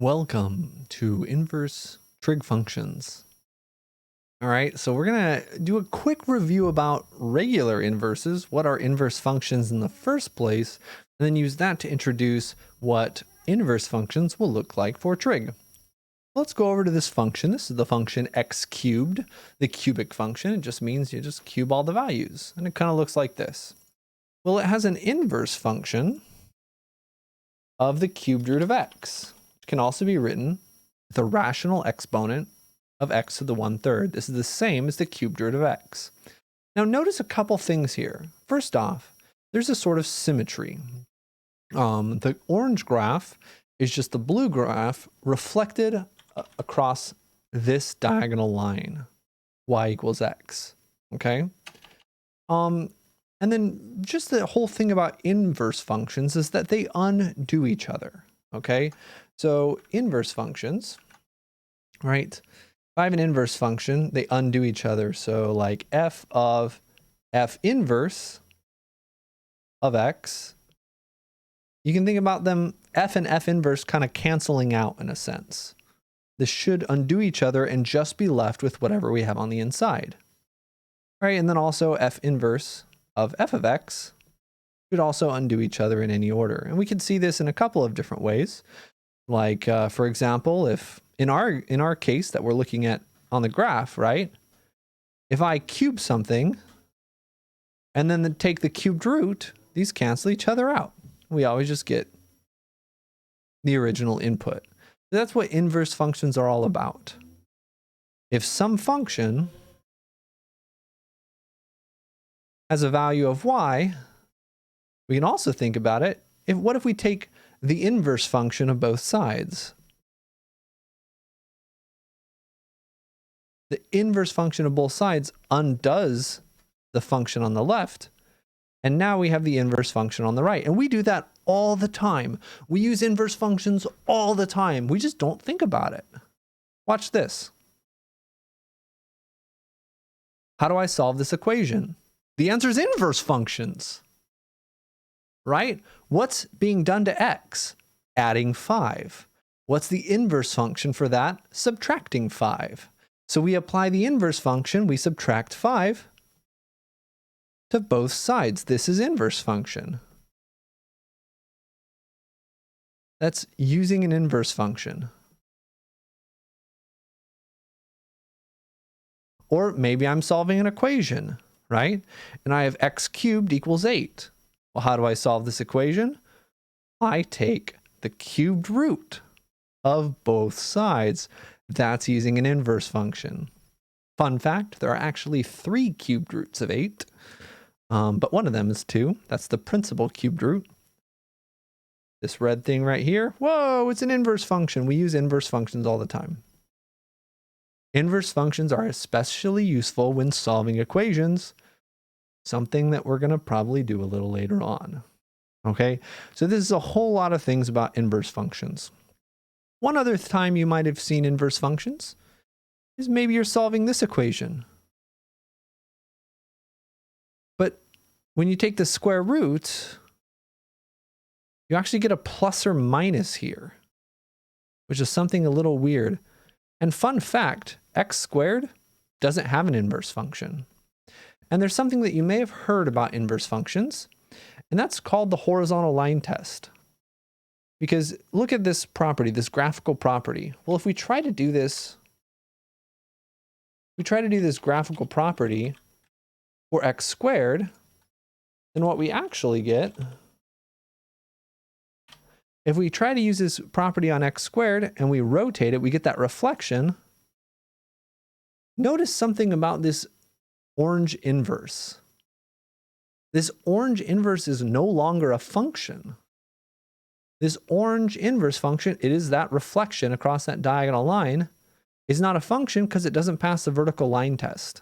Welcome to inverse trig functions. All right, so we're going to do a quick review about regular inverses, what are inverse functions in the first place, and then use that to introduce what inverse functions will look like for trig. Let's go over to this function. This is the function x cubed, the cubic function. It just means you just cube all the values, and it kind of looks like this. Well, it has an inverse function of the cubed root of x. Can also be written with a rational exponent of x to the 1/3. This is the same as the cubed root of x. Now notice a couple things here. First off, there's a sort of symmetry. The orange graph is just the blue graph reflected across this diagonal line, y equals x. Okay. And then just the whole thing about inverse functions is that they undo each other. Okay. So inverse functions, right? If I have an inverse function, they undo each other. So like f of f inverse of x, you can think about them, f and f inverse kind of canceling out in a sense. This should undo each other and just be left with whatever we have on the inside. Right? And then also f inverse of f of x should also undo each other in any order. And we can see this in a couple of different ways. Like, for example, if in our case that we're looking at on the graph, right? If I cube something and then take the cubed root, these cancel each other out. We always just get the original input. That's what inverse functions are all about. If some function has a value of y, we can also think about it. What if we take the inverse function of both sides? The inverse function of both sides undoes the function on the left, and now we have the inverse function on the right. And we do that all the time. We use inverse functions all the time. We just don't think about it. Watch this. How do I solve this equation? The answer is inverse functions. Right? What's being done to x? Adding 5. What's the inverse function for that? Subtracting 5. So we apply the inverse function, we subtract 5 to both sides. This is inverse function. That's using an inverse function. Or maybe I'm solving an equation, right? And I have x cubed equals 8. Well, how do I solve this equation? I take the cubed root of both sides. That's using an inverse function. Fun fact, there are actually 3 cubed roots of 8, but one of them is 2. That's the principal cubed root. This red thing right here, whoa, it's an inverse function. We use inverse functions all the time. Inverse functions are especially useful when solving equations, something that we're going to probably do a little later on. Okay, so this is a whole lot of things about inverse functions. One other time you might have seen inverse functions is maybe you're solving this equation. But when you take the square root, you actually get a plus or minus here, which is something a little weird. And fun fact, x squared doesn't have an inverse function. And there's something that you may have heard about inverse functions, and that's called the horizontal line test. Because look at this property, this graphical property. Well, if we try to do this, graphical property for x squared, then what we actually get, if we try to use this property on x squared and we rotate it, we get that reflection. Notice something about this orange inverse. This orange inverse is no longer a function. This orange inverse function, it is that reflection across that diagonal line, is not a function because it doesn't pass the vertical line test.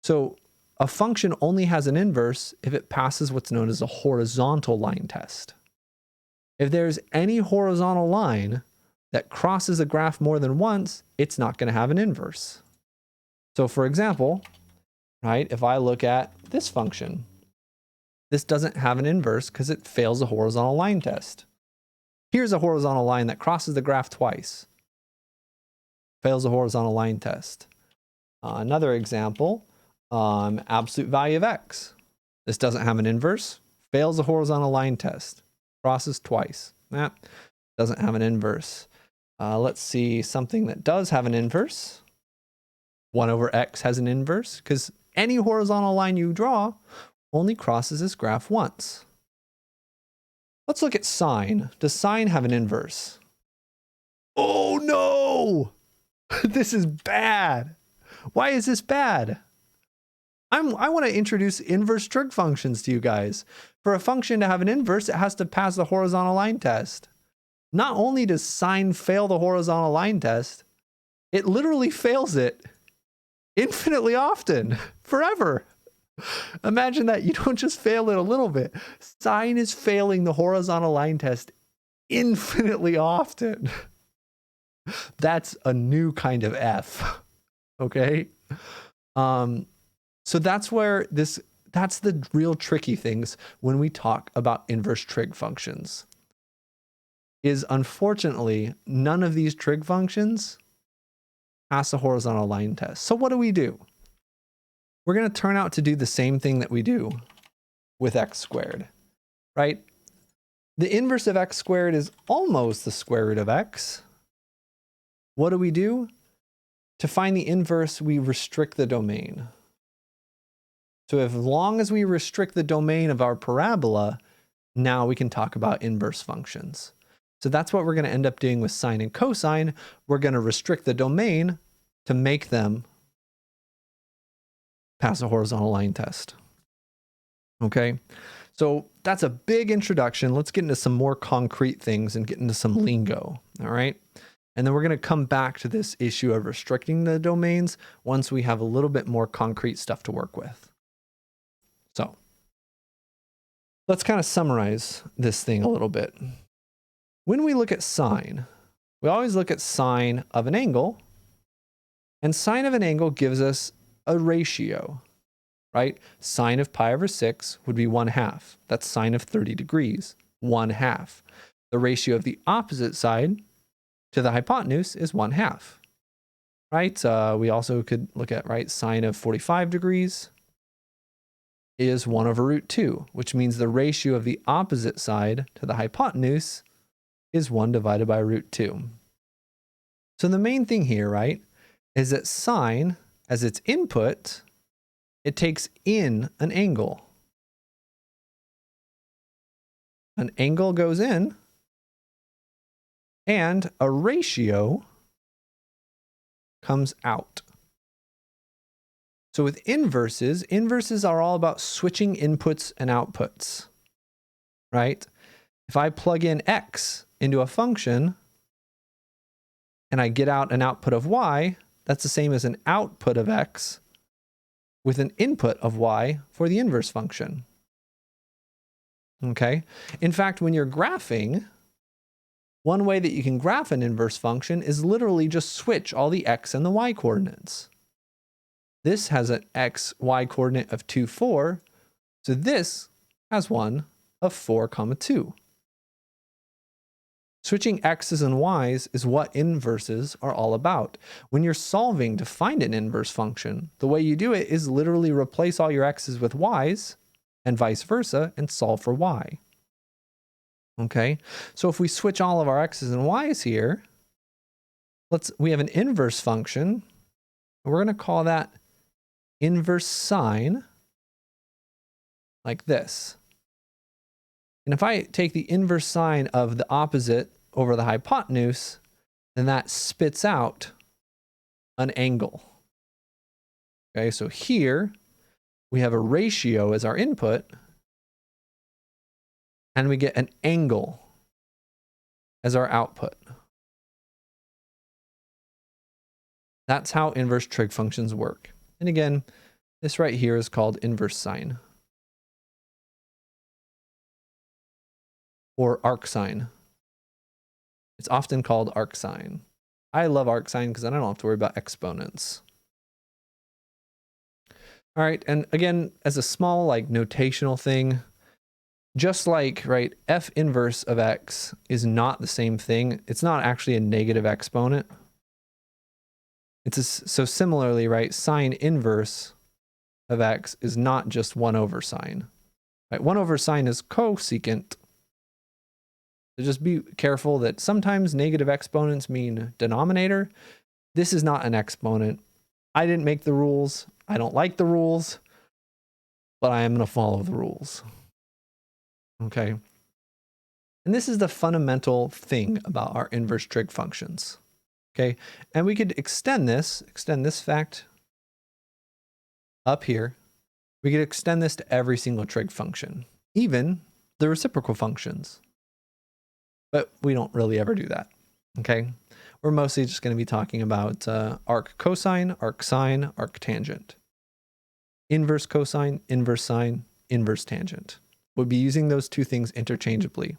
So a function only has an inverse if it passes what's known as a horizontal line test. If there's any horizontal line that crosses a graph more than once, it's not going to have an inverse. So for example, right, if I look at this function, this doesn't have an inverse because it fails the horizontal line test. Here's a horizontal line that crosses the graph twice. Fails the horizontal line test. Another example, absolute value of x. This doesn't have an inverse. Fails the horizontal line test. Crosses twice. Doesn't have an inverse. Let's see something that does have an inverse. 1 over x has an inverse because any horizontal line you draw only crosses this graph once. Let's look at sine. Does sine have an inverse? Oh no! This is bad. Why is this bad? I want to introduce inverse trig functions to you guys. For a function to have an inverse, it has to pass the horizontal line test. Not only does sine fail the horizontal line test, it literally fails it infinitely often, forever. Imagine that. You don't just fail it a little bit. Sine is failing the horizontal line test infinitely often. That's a new kind of F. Okay? So that's the real tricky things when we talk about inverse trig functions. Is unfortunately, none of these trig functions pass a horizontal line test. So what do? We're going to turn out to do the same thing that we do with x squared, right? The inverse of x squared is almost the square root of x. What do? To find the inverse, we restrict the domain. So as long as we restrict the domain of our parabola, now we can talk about inverse functions. So that's what we're going to end up doing with sine and cosine. We're going to restrict the domain to make them pass a horizontal line test. Okay, so that's a big introduction. Let's get into some more concrete things and get into some lingo. All right. And then we're going to come back to this issue of restricting the domains once we have a little bit more concrete stuff to work with. So let's kind of summarize this thing a little bit. When we look at sine, we always look at sine of an angle, and sine of an angle gives us a ratio, right? Sine of pi over 6 would be 1/2. That's sine of 30 degrees, 1/2. The ratio of the opposite side to the hypotenuse is 1/2, right? We also could look at, right, sine of 45 degrees is 1/√2, which means the ratio of the opposite side to the hypotenuse is 1 divided by √2. So the main thing here, right, is that sine, as its input, it takes in an angle. An angle goes in, and a ratio comes out. So with inverses, inverses are all about switching inputs and outputs, right? If I plug in x into a function and I get out an output of y, that's the same as an output of x with an input of y for the inverse function. Okay? In fact, when you're graphing, one way that you can graph an inverse function is literally just switch all the x and the y coordinates. This has an x, y coordinate of 2, 4. So this has one of 4, 2. Switching x's and y's is what inverses are all about. When you're solving to find an inverse function, the way you do it is literally replace all your x's with y's and vice versa and solve for y. Okay, so if we switch all of our x's and y's here, we have an inverse function. And we're going to call that inverse sine, like this. And if I take the inverse sine of the opposite over the hypotenuse, then that spits out an angle. Okay, so here we have a ratio as our input, and we get an angle as our output. That's how inverse trig functions work. And again, this right here is called inverse sine, or arcsine. It's often called arcsine. I love arcsine because then I don't have to worry about exponents. All right, and again, as a small like notational thing, Just like, right, f inverse of x is not the same thing. It's not actually a negative exponent. So similarly, right, sine inverse of x is not just 1 over sine. Right? 1 over sine is cosecant. So just be careful that sometimes negative exponents mean denominator. This is not an exponent. I didn't make the rules. I don't like the rules, but I am going to follow the rules. Okay. And this is the fundamental thing about our inverse trig functions. Okay. And we could extend this fact up here. We could extend this to every single trig function, even the reciprocal functions. But we don't really ever do that. Okay. We're mostly just going to be talking about arc cosine, arc sine, arc tangent. Inverse cosine, inverse sine, inverse tangent. We'll be using those two things interchangeably.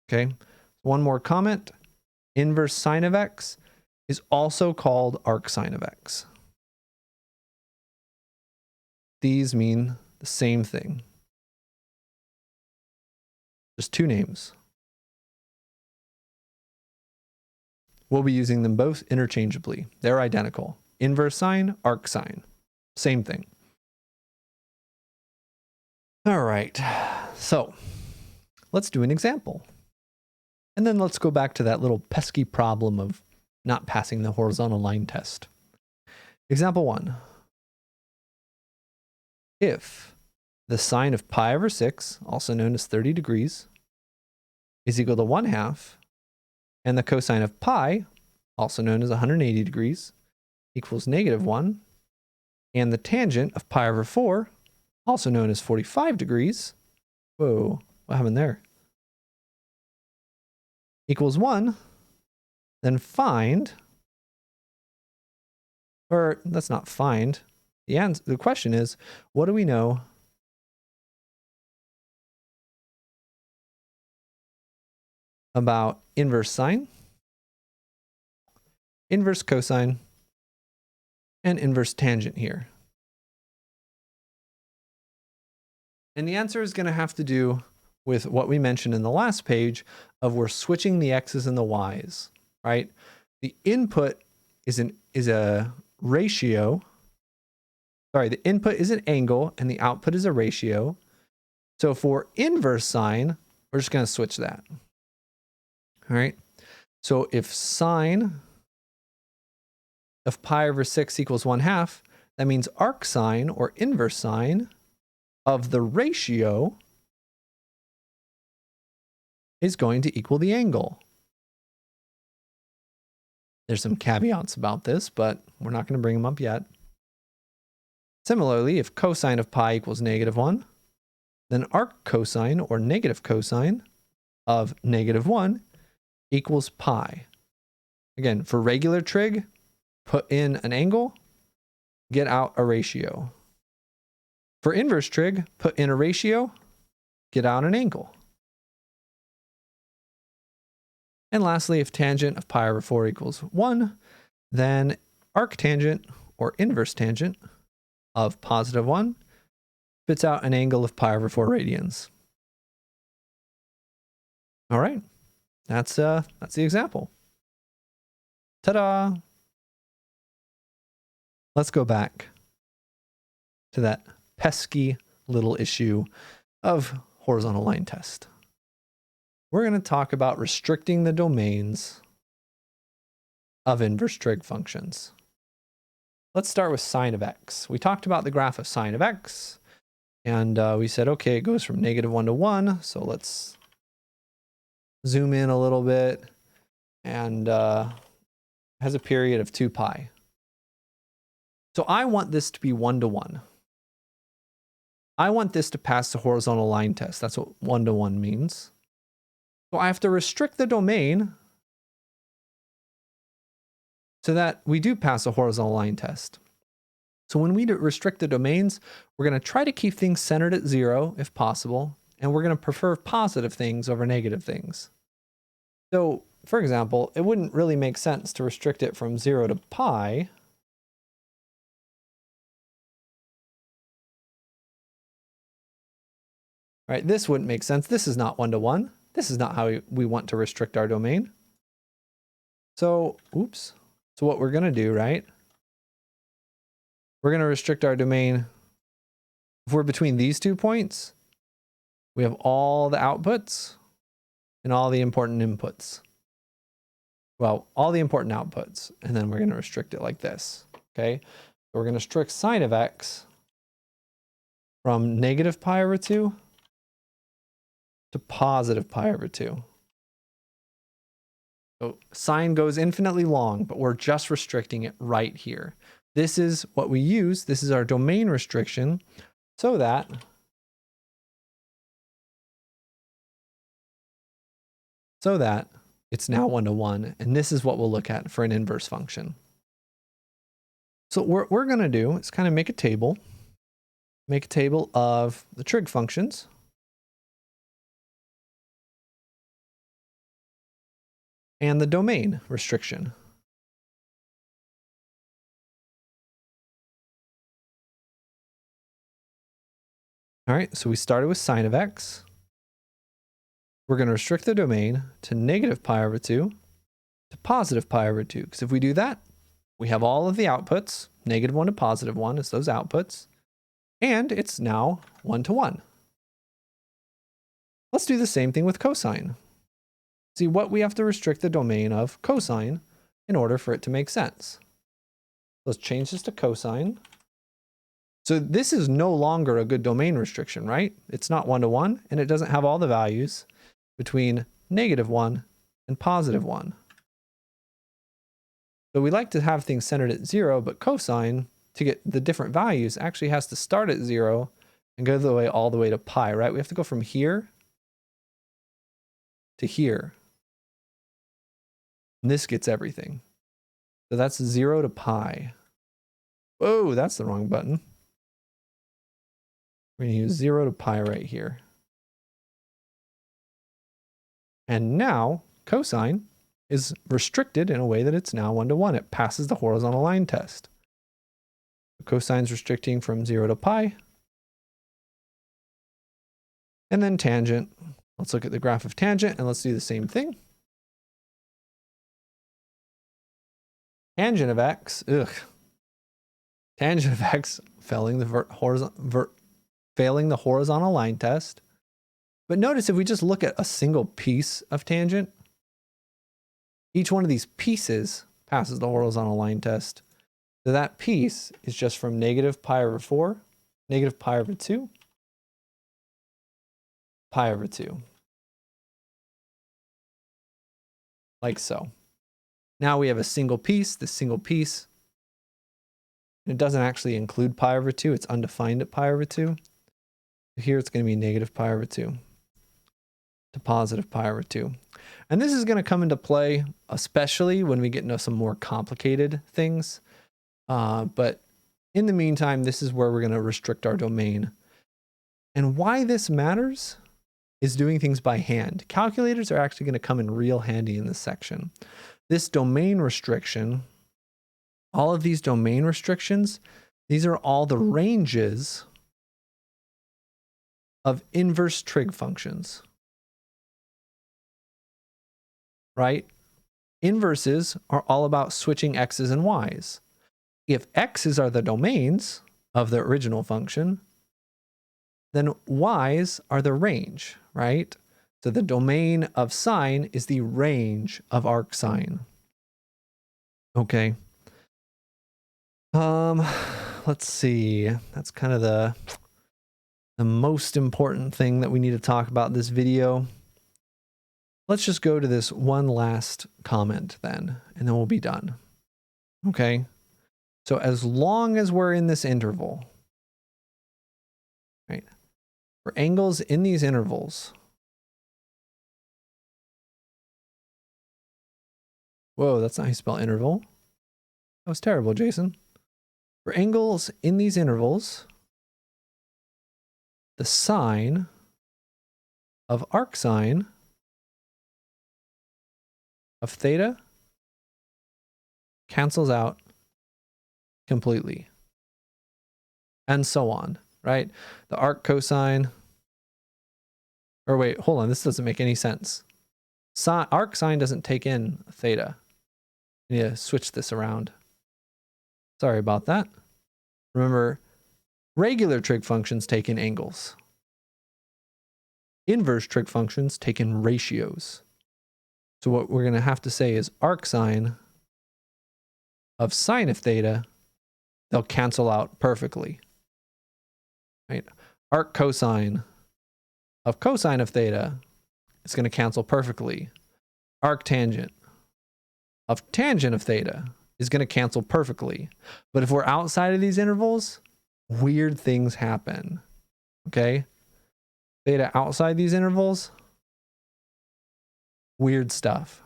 Okay. One more comment. Inverse sine of x is also called arc sine of x. These mean the same thing. Just two names. We'll be using them both interchangeably. They're identical. Inverse sine, arc sine. Same thing. All right. So let's do an example. And then let's go back to that little pesky problem of not passing the horizontal line test. Example 1. If the sine of pi over 6, also known as 30 degrees, is equal to 1/2, and the cosine of pi, also known as 180 degrees, equals -1, and the tangent of pi over 4, also known as 45 degrees, whoa, what happened there? Equals 1, then find, or that's not find. The question is, what do we know about inverse sine, inverse cosine, and inverse tangent here? And the answer is going to have to do with what we mentioned in the last page of we're switching the x's and the y's, right? The input is a ratio. Sorry, the input is an angle and the output is a ratio. So for inverse sine, we're just going to switch that. All right. So if sine of pi over 6 equals 1/2, that means arc sine or inverse sine of the ratio is going to equal the angle. There's some caveats about this, but we're not going to bring them up yet. Similarly, if cosine of pi equals -1, then arc cosine or negative cosine of -1 equals pi. Again, for regular trig, put in an angle, get out a ratio. For inverse trig, put in a ratio, get out an angle. And lastly, if tangent of pi over 4 equals 1, then arctangent or inverse tangent of +1 spits out an angle of pi over 4 radians. All right, that's the example. Ta-da! Let's go back to that pesky little issue of horizontal line test. We're going to talk about restricting the domains of inverse trig functions. Let's start with sine of x. We talked about the graph of sine of x, and we said, okay, it goes from -1 to 1. So let's zoom in a little bit, and has a period of 2 pi. So I want this to be 1 to 1. I want this to pass the horizontal line test. That's what 1 to 1 means. So I have to restrict the domain so that we do pass a horizontal line test. So when we restrict the domains, we're going to try to keep things centered at 0 if possible, and we're going to prefer positive things over negative things. So, for example, it wouldn't really make sense to restrict it from 0 to pi. right? This wouldn't make sense. This is not one-to-one. This is not how we want to restrict our domain. So, oops. So what we're going to do, right? We're going to restrict our domain. If we're between these 2 points, we have all the outputs and all the important inputs. Well, all the important outputs, and then we're going to restrict it like this, okay? So we're going to restrict sine of x from negative pi over 2 to positive pi over 2. So sine goes infinitely long, but we're just restricting it right here. This is what we use. This is our domain restriction so that it's now one-to-one. And this is what we'll look at for an inverse function. So what we're going to do is kind of make a table of the trig functions. And the domain restriction. All right, so we started with sine of x. We're going to restrict the domain to negative pi over 2 to positive pi over 2. Because if we do that, we have all of the outputs. Negative 1 to positive 1 is those outputs. And it's now one-to-one. Let's do the same thing with cosine. See what we have to restrict the domain of cosine in order for it to make sense. Let's change this to cosine. So this is no longer a good domain restriction, right? It's not one-to-one, and it doesn't have all the values between -1 and +1. So we like to have things centered at 0, but cosine, to get the different values, actually has to start at 0 and go all the way to pi, right? We have to go from here to here. And this gets everything. So that's 0 to pi. Whoa, that's the wrong button. We're going to use 0 to pi right here. And now cosine is restricted in a way that it's now one-to-one. It passes the horizontal line test. Cosine's restricting from 0 to pi. And then tangent. Let's look at the graph of tangent and let's do the same thing. Tangent of x, Tangent of x failing the horizontal line test. But notice if we just look at a single piece of tangent, each one of these pieces passes the horizontal line test. So that piece is just from negative pi over 4, negative pi over 2, pi over 2. Like so. Now we have a single piece, this single piece. It doesn't actually include pi over 2. It's undefined at pi over 2. Here it's going to be negative pi over 2 to positive pi over 2. And this is going to come into play, especially when we get into some more complicated things. But in the meantime, this is where we're going to restrict our domain. And why this matters is doing things by hand. Calculators are actually going to come in real handy in this section. This domain restriction, all of these domain restrictions, these are all the ranges of inverse trig functions. Right? Inverses are all about switching x's and y's. If x's are the domains of the original function, then y's are the range, right? So the domain of sine is the range of arc sine. Okay. Let's see. That's kind of the most important thing that we need to talk about in this video. Let's just go to this one last comment then, and then we'll be done. Okay. So as long as we're in this interval, right? For angles in these intervals. Whoa, that's not how you spell interval. That was terrible, Jason. For angles in these intervals, the sine of arc sine of theta cancels out completely. And so on, right? The arc cosine Or wait, hold on. This doesn't make any sense. Arc sine doesn't take in theta. I need to switch this around. Sorry about that. Remember, regular trig functions take in angles. Inverse trig functions take in ratios. So what we're going to have to say is arc sine of sine of theta, they'll cancel out perfectly. Right? Arc cosine of cosine of theta is going to cancel perfectly. Arc tangent of tangent of theta is going to cancel perfectly. But if we're outside of these intervals, weird things happen. Okay? Theta outside these intervals, weird stuff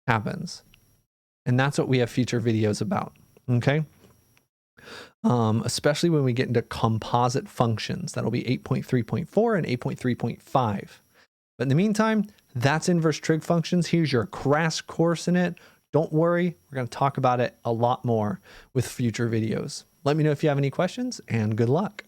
happens. And that's what we have future videos about. Okay? Especially when we get into composite functions. That'll be 8.3.4 and 8.3.5. But in the meantime, that's inverse trig functions. Here's your crash course in it. Don't worry, we're going to talk about it a lot more with future videos. Let me know if you have any questions, and good luck.